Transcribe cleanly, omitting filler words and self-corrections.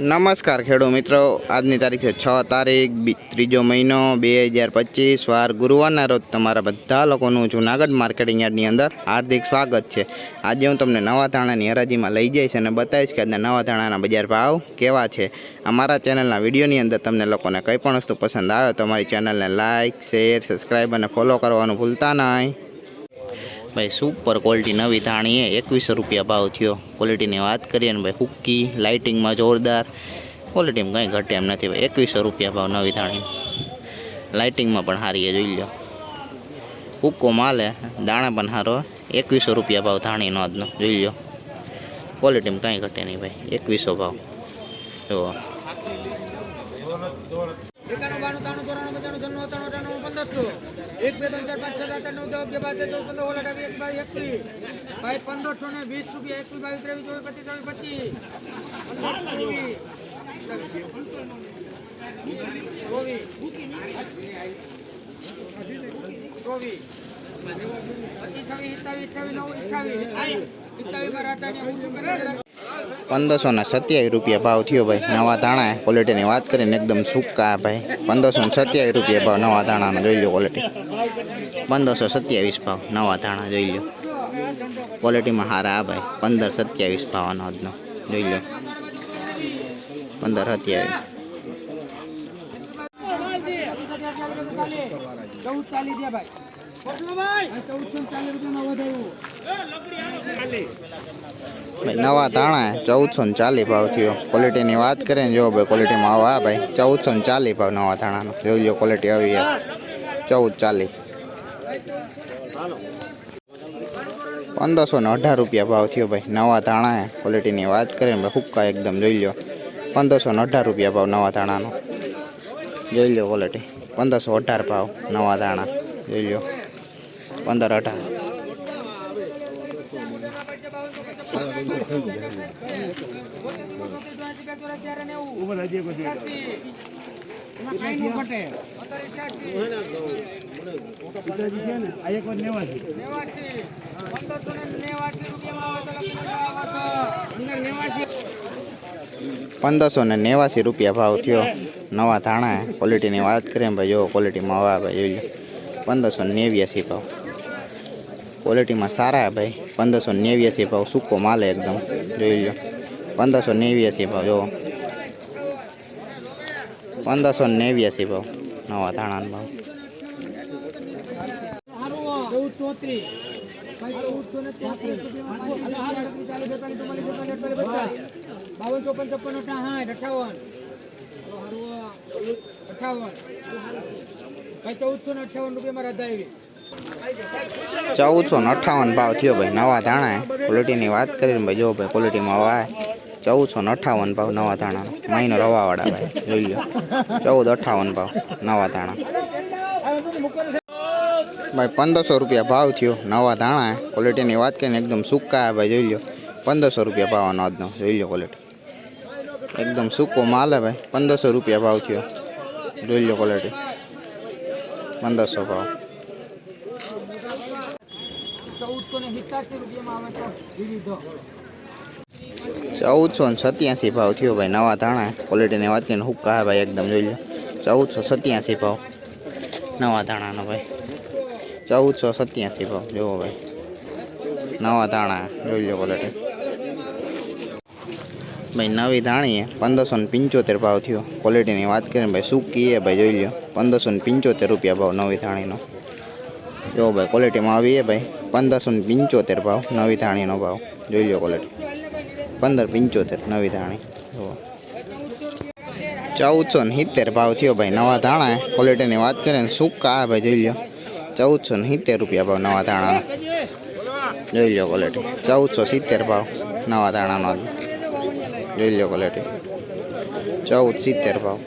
નમસ્કાર ખેડૂત મિત્રો, આજની તારીખ છે 6 તારીખ ત્રીજો મહિનો 2025 વાર ગુરુવારના રોજ તમારા બધા લોકોનું જૂનાગઢ માર્કેટિંગ યાર્ડની અંદર હાર્દિક સ્વાગત છે। આજે હું તમને નવા ધાણાની હરાજીમાં લઈ જઈશ અને બતાવીશ કે આજના નવા ધાણાના બજાર ભાવ કેવા છે। અમારા ચેનલના વિડીયોની અંદર તમને લોકોને કંઈ પણ વસ્તુ પસંદ આવે તો અમારી ચેનલને લાઇક, શેર, સબસ્ક્રાઈબ અને ફોલો કરવાનું ભૂલતા નહીં। भाई सुपर क्वालिटी नवी धाणी है 2100 रुपया भाव थो। क्वालिटी की बात करिए भाई हुक्की लाइटिंग में जोरदार क्वालिटी में कहीं घटे एम नहीं भाई 2100 रुपया भाव नवी धाणी। लाइटिंग में पण हारी है, जोई लो हुक्को माल है, दाणा पण हारो 2100 रुपया भाव धाणी नो आजनो जोई लो। क्वालिटी में कहीं घटे नहीं भाई 2100 भाव जो 1 2 3 4 5 6 7 8 9 10 11 12 13 14 15 16 18 21 22 ભાઈ 1527 रुपया भाव थो भाई नवा धाणा। क्वालिटी की बात करें एकदम सूका भाई 1527 रुपया भाव नवा धाणा जोई लो। क्वालिटी 1527 भाव नवा धाणा जोई लो। क्वालिटी में हारा भाई 1527 भाव अनाजनो जोई लो। 1527 नवा धाणा है 1440 भाव थो। क्वालिटी की बात करें जो भाई क्वालिटी में आवा भाई 1440 भाव नवा धाणा जो लो। क्वालिटी आई है 1440 1518 रुपया भाव थो भाई नवा धाणा है। क्वालिटी की बात करें भाई हुक्का एकदम जो लो 1518 रुपया भाव नवा धाणा जो लो। क्वालिटी 1518 भाव नवा धाणा जो लो। 1518 1589 रुपया भाव थो नवा धाणा है। क्वालिटी की बात करें भाई जो क्वालिटी में आवा भाई जो 1589 भाव। क्वालिटी में सारा है भाई 1589 भाव सूको माल है एकदम जो लो। 1589 भाव जो 1589 भाव नवा धाणा भाव। 1458 भाव थो भाई नवा धाणा है। क्वालिटी की बात करें भाई जो भाई क्वालिटी में आवा 1458 भाव नवा धाणा महीनो रवावाड़ा भाई जो लो। 1458 भाव नवा धाणा भाई 1500 रुपया भाव थो नवा धाणा है। क्वालिटी की बात करें एकदम सूका है भाई जो लो। 1500 रुपया भाव अनाजनो जो लो। क्वालिटी एकदम सूको माल है भाई 1500 रुपया भाव थो जो लो। क्वालिटी 1500 भाव 1487 भाव थो भाई नवा धाणा है। क्वालिटी की बात करें हुक्का है भाई एकदम जो लो। 1487 भाव नवा धाणा भाई 1487 भाव जो भाई नवा धाणा है जो लो। क्वालिटी भाई नवी धाणी है 1575 भाव थो। क्वालिटी की बात करें भाई सूकी है भाई जो लो। 1575 रुपया भाव नवी धाणी जो भाई क्वालिटी में आई है भाई 1575 भाव नवी धाणी भाव जो लो। क्वालिटी 1575 नवी धाणी 1470 भाव थो भाई नवा धाणा है। क्वालिटी की बात करें सूका है भाई जो लो। 1470 रुपया भाव नवा धाणा जो लो। क्वालिटी 1470 भाव नवा धाणा जो लो। क्वालिटी 1470 भाव।